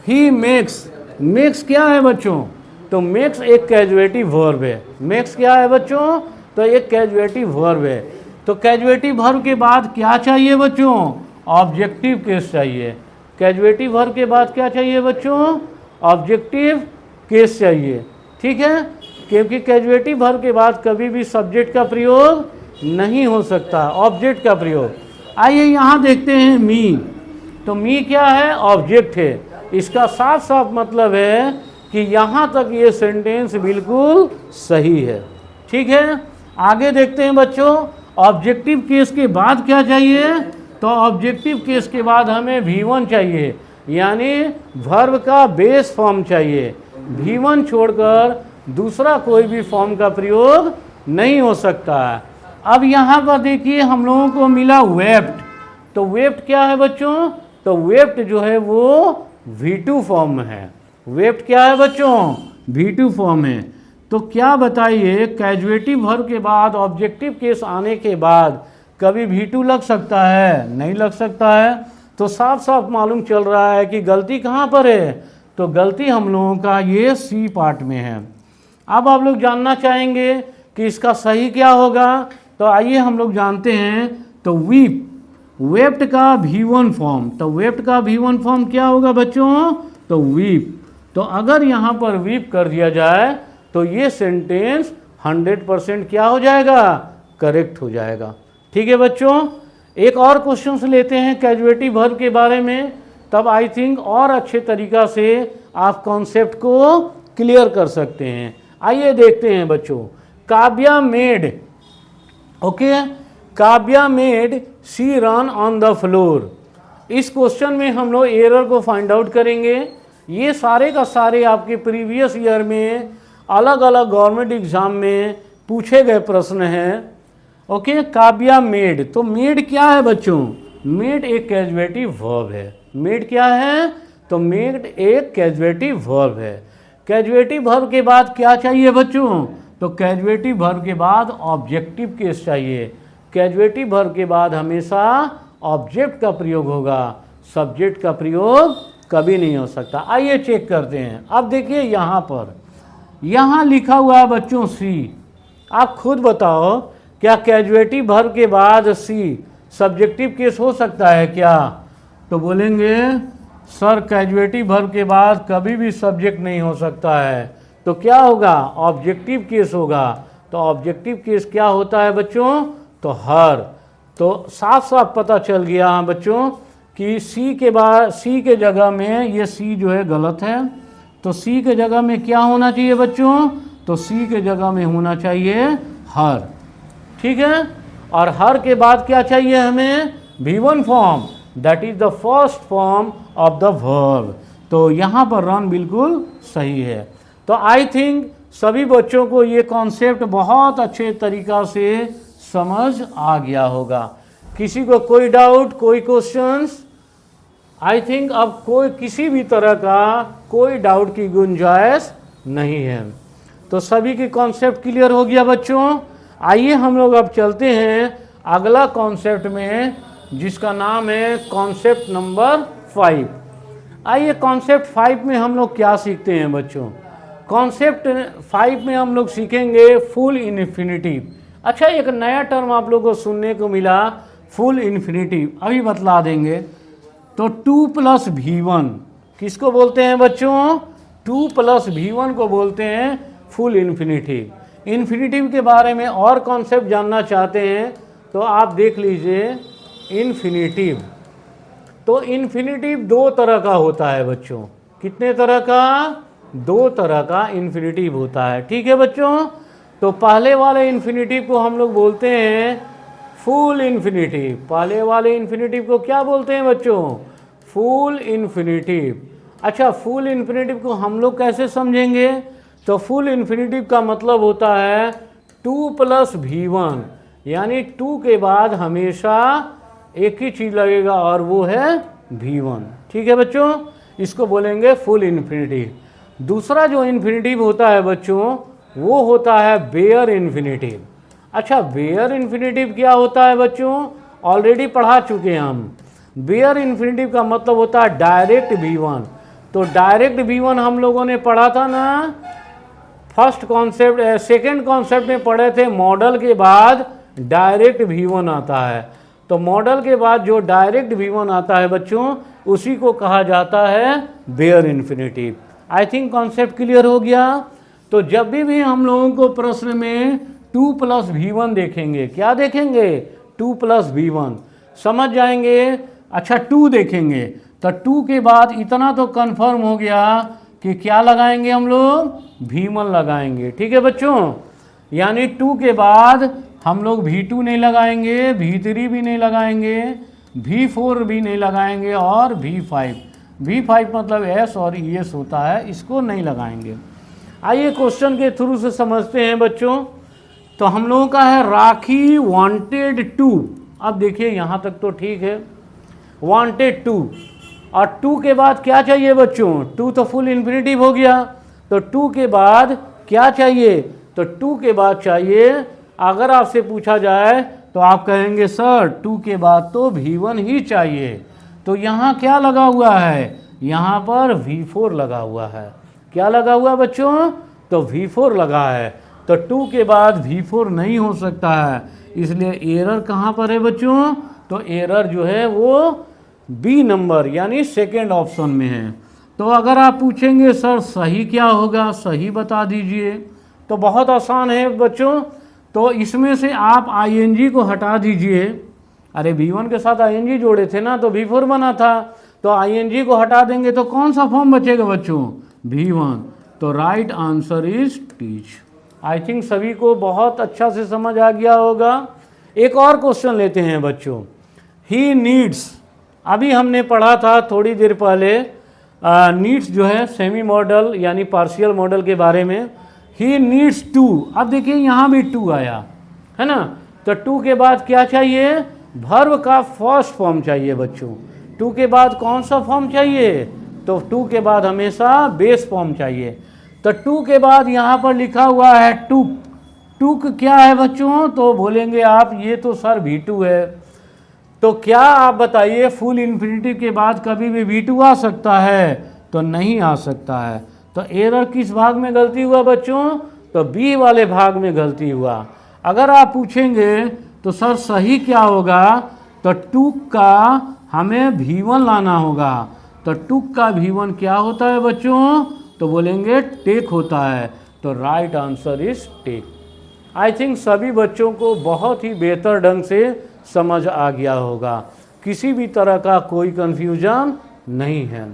ही मेक्स, मेक्स क्या है बच्चों, तो मेक्स एक कैजुएटिव वर्ब है। मेक्स क्या है बच्चों, तो एक कैजुएटिव वर्ब है। तो कैजुएटिव वर्ब के बाद क्या चाहिए बच्चों, ऑब्जेक्टिव केस चाहिए। कैजुएटिव वर्ब के बाद क्या चाहिए बच्चों, ऑब्जेक्टिव केस चाहिए, ठीक है, क्योंकि कैजुएटिव वर्ब के बाद कभी भी सब्जेक्ट का प्रयोग नहीं हो सकता, ऑब्जेक्ट का प्रयोग। आइए यहाँ देखते हैं मी। तो मी क्या है, ऑब्जेक्ट है। इसका साफ साफ मतलब है कि यहाँ तक ये सेंटेंस बिल्कुल सही है, ठीक है। आगे देखते हैं बच्चों, ऑब्जेक्टिव केस के बाद क्या चाहिए, तो ऑब्जेक्टिव केस के बाद हमें V1 चाहिए, यानी वर्ब का बेस फॉर्म चाहिए। V1 छोड़कर दूसरा कोई भी फॉर्म का प्रयोग नहीं हो सकता है। अब यहाँ पर देखिए हम लोगों को मिला वेप्ट। तो वेप्ट क्या है बच्चों, तो वेप्ट जो है वो V2 फॉर्म में है। वेप्ट क्या है बच्चों, V2 फॉर्म है। तो क्या बताइए, कैजुएटिव वर्ब के बाद ऑब्जेक्टिव केस आने के बाद कभी V2 लग सकता है? नहीं लग सकता है। तो साफ साफ मालूम चल रहा है कि गलती कहाँ पर है, तो गलती हम लोगों का ये सी पार्ट में है। अब आप लोग जानना चाहेंगे कि इसका सही क्या होगा, तो आइए हम लोग जानते हैं। तो वीप, वेप्ट का V1 फॉर्म, तो वेप्ट का V1 फॉर्म क्या होगा बच्चों, तो वीप। तो अगर यहाँ पर वीप कर दिया जाए तो ये सेंटेंस 100% क्या हो जाएगा, करेक्ट हो जाएगा। ठीक है बच्चों, एक और क्वेश्चन लेते हैं कैजुएटिव वर्ब के बारे में, तब आई थिंक और अच्छे तरीका से आप कॉन्सेप्ट को क्लियर कर सकते हैं। आइए देखते हैं बच्चों। Kavya made, okay, Kavya made see run on the floor. इस क्वेश्चन में हम लोग एरर को फाइंड आउट करेंगे। ये सारे का सारे आपके प्रीवियस ईयर में अलग अलग गवर्नमेंट एग्जाम में पूछे गए प्रश्न हैं। ओके, काव्या मेड, तो मेड क्या है बच्चों, मेड एक कैजुएटिव वर्ब है। मेड क्या है, तो मेड एक कैजुएटिव वर्ब है। कैजुएटिव वर्ब के बाद क्या चाहिए बच्चों, तो कैजुएटिव वर्ब के बाद ऑब्जेक्टिव केस चाहिए। कैजुएटिव वर्ब के बाद हमेशा ऑब्जेक्ट का प्रयोग होगा, सब्जेक्ट का प्रयोग कभी नहीं हो सकता। आइए चेक करते हैं। अब देखिए यहाँ पर, यहाँ लिखा हुआ है बच्चों सी। आप खुद बताओ, क्या कैजुएटिव वर्ब के बाद सी सब्जेक्टिव केस हो सकता है क्या? तो बोलेंगे सर कैजुएटिव वर्ब के बाद कभी भी सब्जेक्ट नहीं हो सकता है, तो क्या होगा, ऑब्जेक्टिव केस होगा। तो ऑब्जेक्टिव केस क्या होता है बच्चों, तो हर। तो साफ साफ पता चल गया बच्चों कि सी के बाद, सी के जगह में ये सी जो है गलत है। तो सी के जगह में क्या होना चाहिए बच्चों, तो सी के जगह में होना चाहिए हर। ठीक है, और हर के बाद क्या चाहिए हमें, V1 form, that is the first form of the verb. तो यहाँ पर रन बिल्कुल सही है। तो आई थिंक सभी बच्चों को ये कॉन्सेप्ट बहुत अच्छे तरीका से समझ आ गया होगा। किसी को कोई डाउट, कोई क्वेश्चंस? आई थिंक अब कोई किसी भी तरह का कोई डाउट की गुंजाइश नहीं है। तो सभी के कॉन्सेप्ट क्लियर हो गया बच्चों। आइए हम लोग अब चलते हैं अगला कॉन्सेप्ट में, जिसका नाम है कॉन्सेप्ट नंबर 5। आइए कॉन्सेप्ट 5 में हम लोग क्या सीखते हैं बच्चों। कॉन्सेप्ट 5 में हम लोग सीखेंगे फुल इन्फिनिटिव। अच्छा, एक नया टर्म आप लोगों को सुनने को मिला, फुल इन्फिनिटिव, अभी बतला देंगे। तो 2 + V1 किसको बोलते हैं बच्चों, 2 + V1 को बोलते हैं फुल इन्फिनिटिव। इन्फिनिटिव के बारे में और कॉन्सेप्ट जानना चाहते हैं तो आप देख लीजिए इन्फिनिटिव। तो इन्फिनिटिव 2 तरह का होता है बच्चों। कितने तरह का, 2 तरह का इन्फिनिटिव होता है। ठीक है बच्चों, तो पहले वाले इन्फिनिटिव को हम लोग बोलते हैं फुल इन्फिनिटिव। पहले वाले इन्फिनिटिव को क्या बोलते हैं बच्चों, फुल इन्फिनिटिव। अच्छा, फुल इन्फिनिटिव को हम लोग कैसे समझेंगे, तो फुल इन्फिनिटिव का मतलब होता है 2 + V1, यानी 2 के बाद हमेशा एक ही चीज़ लगेगा और वो है V1। ठीक है बच्चों, इसको बोलेंगे फुल इन्फिनिटिव। दूसरा जो इन्फिनिटिव होता है बच्चों, वो होता है बेयर इन्फिनिटिव। अच्छा, बेयर इन्फिनिटिव क्या होता है बच्चों, ऑलरेडी पढ़ा चुके हैं हम। बेयर इन्फिनिटिव का मतलब होता है डायरेक्ट V1। तो डायरेक्ट V1 हम लोगों ने पढ़ा था ना, फर्स्ट कॉन्सेप्ट, सेकेंड कॉन्सेप्ट में पढ़े थे, मॉडल के बाद डायरेक्ट V1 आता है। तो मॉडल के बाद जो डायरेक्ट V1 आता है बच्चों, उसी को कहा जाता है bare infinitive. I think concept clear हो गया। तो जब भी हम लोगों को प्रश्न में 2 + V1 देखेंगे, क्या देखेंगे, 2 + V1, समझ जाएंगे। अच्छा, 2 देखेंगे तो 2 के बाद इतना तो कंफर्म हो गया कि क्या लगाएंगे हम लोग, V1 लगाएंगे। ठीक है बच्चों, यानी 2 के बाद हम लोग V2 नहीं लगाएंगे, V3 भी नहीं लगाएंगे, V4 भी नहीं लगाएंगे और V5। V5 मतलब S और ES होता है, इसको नहीं लगाएंगे। आइए क्वेश्चन के थ्रू से समझते हैं बच्चों। तो हम लोगों का है राखी वांटेड टू। अब देखिए यहाँ तक तो ठीक है, वांटेड टू। और टू के बाद क्या चाहिए बच्चों? टू तो फुल इन्फिनेटिव हो गया, तो टू के बाद क्या चाहिए? तो टू के बाद चाहिए, अगर आपसे पूछा जाए तो आप कहेंगे सर टू के बाद तो V1 ही चाहिए। तो यहाँ क्या लगा हुआ है? यहाँ पर V4 लगा हुआ है। क्या लगा हुआ है बच्चों? तो V4 लगा है। तो टू के बाद V4 नहीं हो सकता है, इसलिए एरर कहाँ पर है बच्चों? तो एरर जो है वो बी नंबर यानी सेकेंड ऑप्शन में है। तो अगर आप पूछेंगे सर सही क्या होगा, सही बता दीजिए, तो बहुत आसान है बच्चों। तो इसमें से आप ING को हटा दीजिए। अरे V1 के साथ ING जोड़े थे ना, तो V4 बना था, तो ING को हटा देंगे तो कौन सा फॉर्म बचेगा बच्चों? V1। तो right answer is teach. I think सभी को बहुत अच्छा से समझ आ गया होगा। एक और क्वेश्चन लेते हैं बच्चों। ही नीड्स, अभी हमने पढ़ा था थोड़ी देर पहले नीड्स जो है सेमी मॉडल यानी पार्शियल मॉडल के बारे में। ही नीड्स टू, अब देखिए यहाँ भी टू आया है ना, तो टू के बाद क्या चाहिए? वर्ब का फर्स्ट फॉर्म चाहिए बच्चों। टू के बाद कौन सा फॉर्म चाहिए? तो टू के बाद हमेशा बेस फॉर्म चाहिए। तो टू के बाद यहाँ पर लिखा हुआ है टूक। टूक क्या है बच्चों? तो बोलेंगे आप ये तो सर V2 है। तो क्या आप बताइए फुल इन्फिनिटिव के बाद कभी भी V2 आ सकता है? तो नहीं आ सकता है। तो एरर किस भाग में गलती हुआ बच्चों? तो बी वाले भाग में गलती हुआ। अगर आप पूछेंगे तो सर सही क्या होगा? तो टूक का हमें V1 लाना होगा। तो टूक का V1 क्या होता है बच्चों? तो बोलेंगे टेक होता है। तो right answer is take. I think सभी बच्चों को बहुत ही बेहतर ढंग से समझ आ गया होगा, किसी भी तरह का कोई कंफ्यूजन नहीं है।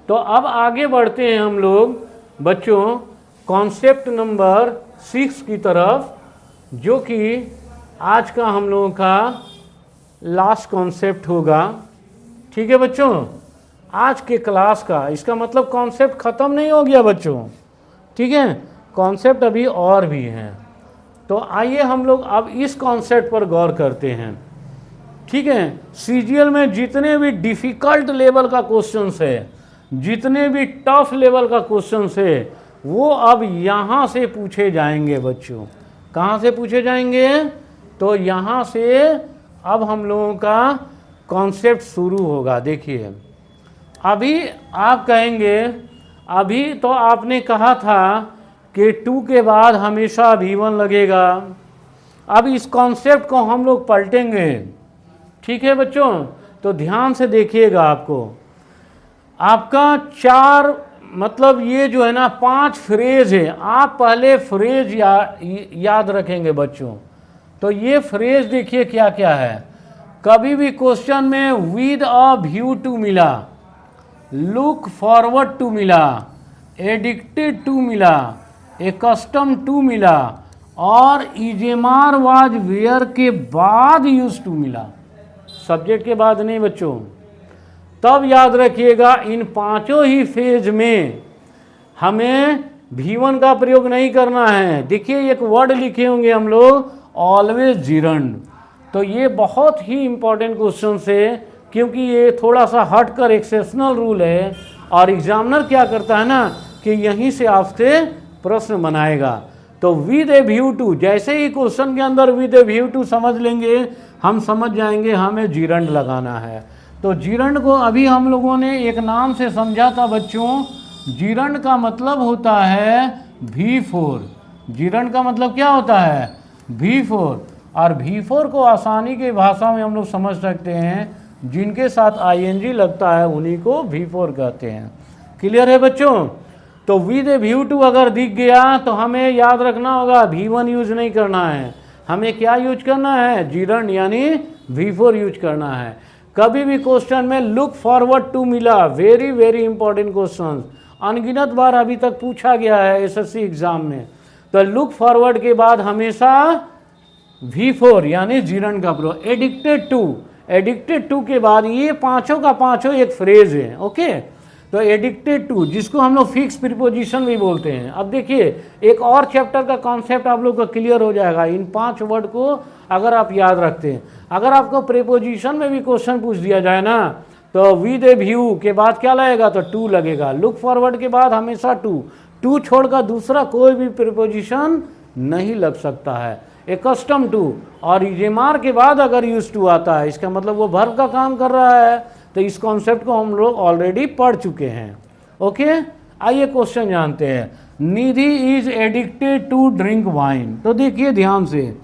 तो अब आगे बढ़ते हैं हम लोग बच्चों कॉन्सेप्ट नंबर 6 की तरफ, जो कि आज का हम लोगों का लास्ट कॉन्सेप्ट होगा। ठीक है बच्चों, आज के क्लास का, इसका मतलब कॉन्सेप्ट ख़त्म नहीं हो गया बच्चों। ठीक है, कॉन्सेप्ट अभी और भी हैं। तो आइए हम लोग अब इस कॉन्सेप्ट पर गौर करते हैं। ठीक है, CGL में जितने भी डिफ़िकल्ट लेवल का क्वेश्चंस है, जितने भी टफ लेवल का क्वेश्चंस है, वो अब यहाँ से पूछे जाएंगे बच्चों। कहाँ से पूछे जाएंगे? तो यहाँ से अब हम लोगों का कॉन्सेप्ट शुरू होगा। देखिए, अभी आप कहेंगे, अभी तो आपने कहा था कि टू के बाद हमेशा V1 लगेगा। अब इस कॉन्सेप्ट को हम लोग पलटेंगे। ठीक है बच्चों, तो ध्यान से देखिएगा। आपका चार मतलब ये जो है ना 5 फ्रेज है। आप पहले फ्रेज याद रखेंगे बच्चों। तो ये फ्रेज देखिए क्या क्या है। कभी भी क्वेश्चन में विद अ व्यू टू मिला, लुक फॉरवर्ड टू मिला, एडिक्टेड टू मिला, एकस्टम टू मिला और इजेमार वाज वेयर के बाद यूज टू मिला, सब्जेक्ट के बाद नहीं बच्चों। तब याद रखिएगा इन पांचों ही फेज में हमें V1 का प्रयोग नहीं करना है। देखिए एक वर्ड लिखे होंगे हम लोग, ऑलवेज जिरंड। तो ये बहुत ही इंपॉर्टेंट क्वेश्चन है, क्योंकि ये थोड़ा सा हटकर एक्सेप्शनल रूल है और एग्जामिनर क्या करता है ना कि यहीं से आपसे प्रश्न बनाएगा। तो विद ए व्यू टू, जैसे ही क्वेश्चन के अंदर विद ए व्यू टू समझ लेंगे, हम समझ जाएंगे हमें जिरंड लगाना है। तो जिरंड को अभी हम लोगों ने एक नाम से समझा था बच्चों। जिरंड का मतलब होता है V4। जिरंड का मतलब क्या होता है? V4। और V4 को आसानी की भाषा में हम लोग समझ सकते हैं, जिनके साथ ING लगता है उन्हीं को V4 कहते हैं। क्लियर है बच्चों? तो विद ए व्यू टू अगर दिख गया तो हमें याद रखना होगा V1 यूज नहीं करना है, हमें क्या यूज करना है? जिरंड यानी V4 यूज करना है। कभी भी क्वेश्चन में लुक फॉरवर्ड टू मिला, वेरी वेरी इंपॉर्टेंट क्वेश्चन, अनगिनत बार अभी तक पूछा गया है SSC एग्जाम में। तो लुक फॉरवर्ड के बाद हमेशा V4 यानी जिरंड का प्रयोग। एडिक्टेड टू, एडिक्टेड टू के बाद ये पांचों का पांचों एक फ्रेज है। ओके, तो एडिक्टेड टू जिसको हम लोग फिक्स प्रीपोजिशन भी बोलते हैं। अब देखिए एक और चैप्टर का कॉन्सेप्ट आप लोग का क्लियर हो जाएगा इन 5 वर्ड को अगर आप याद रखते हैं। अगर आपको प्रीपोजिशन में भी क्वेश्चन पूछ दिया जाए ना, तो विद ए व्यू के बाद क्या लगेगा, तो टू लगेगा। लुक फॉरवर्ड के बाद हमेशा टू छोड़कर दूसरा कोई भी प्रीपोजिशन नहीं लग सकता है। एकस्टम टू और रिमार के बाद अगर यूज टू आता है, इसका मतलब वो वर्ब का काम कर रहा है। तो इस कॉन्सेप्ट को हम लोग ऑलरेडी पढ़ चुके हैं। ओके, आइए क्वेश्चन जानते हैं। Nidhi is addicted to drink wine. तो देखिए ध्यान से,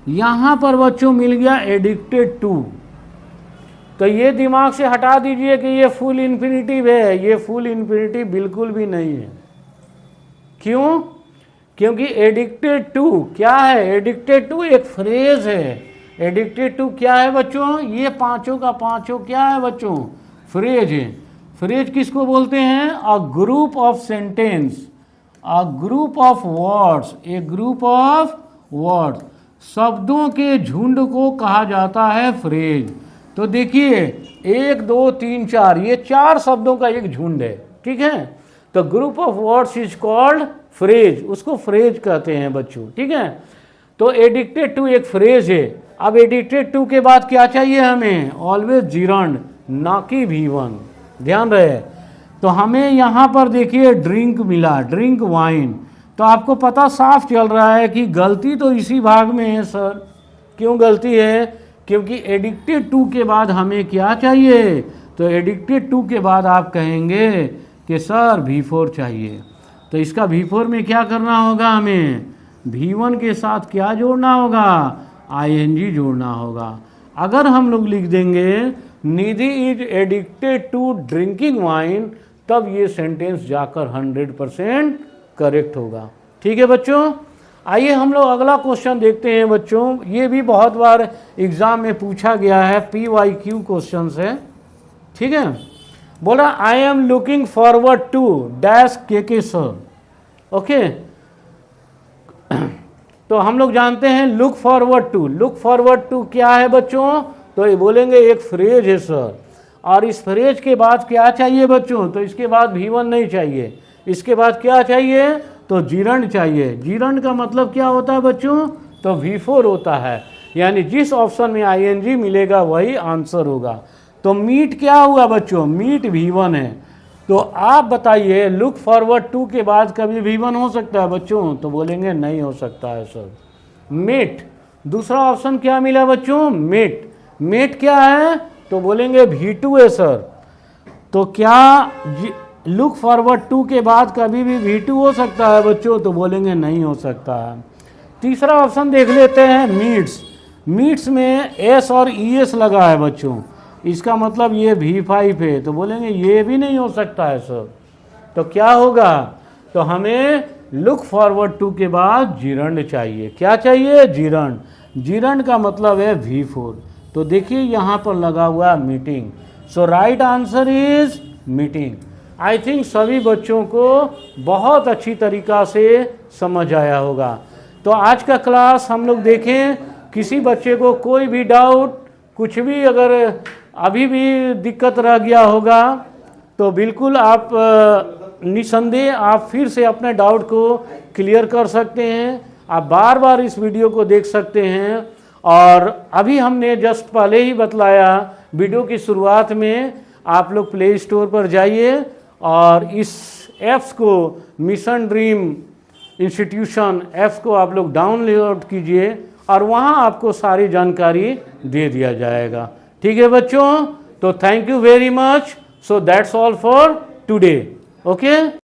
यहाँ पर बच्चों मिल गया एडिक्टेड टू, तो ये दिमाग से हटा दीजिए कि ये फुल इन्फिनिटिव है। ये फुल इन्फिनिटिव बिल्कुल भी नहीं है। क्यों? क्योंकि एडिक्टेड टू क्या है? एडिक्टेड टू एक फ्रेज है। एडिक्टेड टू क्या है बच्चों? ये पांचों का पांचों क्या है बच्चों? फ्रेज है। फ्रेज किसको बोलते हैं? A group of sentence, a group of words, A group of words, शब्दों के झुंड को कहा जाता है फ्रेज। तो देखिए 1 2 3 4, ये 4 शब्दों का एक झुंड है, ठीक है। तो group of words is called phrase, उसको फ्रेज कहते हैं बच्चों, ठीक है। तो एडिक्टेड टू एक फ्रेज है। अब एडिक्टेड टू के बाद क्या चाहिए हमें? ऑलवेज जिरंड, ना कि V1, ध्यान रहे। तो हमें यहाँ पर देखिए ड्रिंक मिला, ड्रिंक वाइन। तो आपको पता साफ चल रहा है कि गलती तो इसी भाग में है सर। क्यों गलती है? क्योंकि एडिक्टेड टू के बाद हमें क्या चाहिए? तो एडिक्टेड टू के बाद आप कहेंगे कि सर V4 चाहिए। तो इसका V4 में क्या करना होगा? हमें V1 के साथ क्या जोड़ना होगा? ING जोड़ना होगा। अगर हम लोग लिख देंगे Nidhi is addicted to drinking wine, तब ये सेंटेंस जाकर 100% करेक्ट होगा। ठीक है बच्चों, आइए हम लोग अगला क्वेश्चन देखते हैं बच्चों। ये भी बहुत बार एग्जाम में पूछा गया है, PYQ क्वेश्चन है, ठीक है। बोला I am looking forward to dash के सर। ओके, तो हम लोग जानते हैं look forward to. Look forward to क्या है बच्चों? तो ये बोलेंगे एक फ्रेज है सर। और इस फ्रेज के बाद क्या चाहिए बच्चों? तो इसके बाद V1 नहीं चाहिए। इसके बाद क्या चाहिए? तो जिरंड चाहिए। जिरंड का मतलब क्या होता है बच्चों? तो V4 होता है। यानी जिस ऑप्शन में ING मिलेगा वही आंसर होगा। तो मीट क्या हुआ बच्चों? मीट V1 है। तो आप बताइए लुक फॉरवर्ड टू के बाद कभी V1 हो सकता है बच्चों? तो बोलेंगे नहीं हो सकता है सर। मेट, दूसरा ऑप्शन क्या मिला बच्चों? मेट। मेट क्या है? तो बोलेंगे V2 है सर। तो क्या लुक फॉरवर्ड टू के बाद कभी भी V2 हो सकता है बच्चों? तो बोलेंगे नहीं हो सकता है। तीसरा ऑप्शन देख लेते हैं मीट्स। मीट्स में S और ES लगा है बच्चों, इसका मतलब ये V5 है। तो बोलेंगे ये भी नहीं हो सकता है सर। तो क्या होगा? तो हमें लुक फॉरवर्ड टू के बाद जिरंड चाहिए। क्या चाहिए? जिरंड। जिरंड का मतलब है V4। तो देखिए यहाँ पर लगा हुआ है meeting. So right answer is meeting. I think सभी बच्चों को बहुत अच्छी तरीक़ा से समझ आया होगा। तो आज का क्लास हम लोग देखें, किसी बच्चे को कोई भी डाउट, कुछ भी अगर अभी भी दिक्कत रह गया होगा तो बिल्कुल आप निसंदेह आप फिर से अपने डाउट को क्लियर कर सकते हैं। आप बार बार इस वीडियो को देख सकते हैं। और अभी हमने जस्ट पहले ही बतलाया वीडियो की शुरुआत में, आप लोग प्ले स्टोर पर जाइए और इस ऐप्स को, मिशन ड्रीम इंस्टीट्यूशन ऐप्स को आप लोग डाउनलोड कीजिए और वहाँ आपको सारी जानकारी दे दिया जाएगा। ठीक है बच्चों, तो thank you very much. So that's all for today. Okay.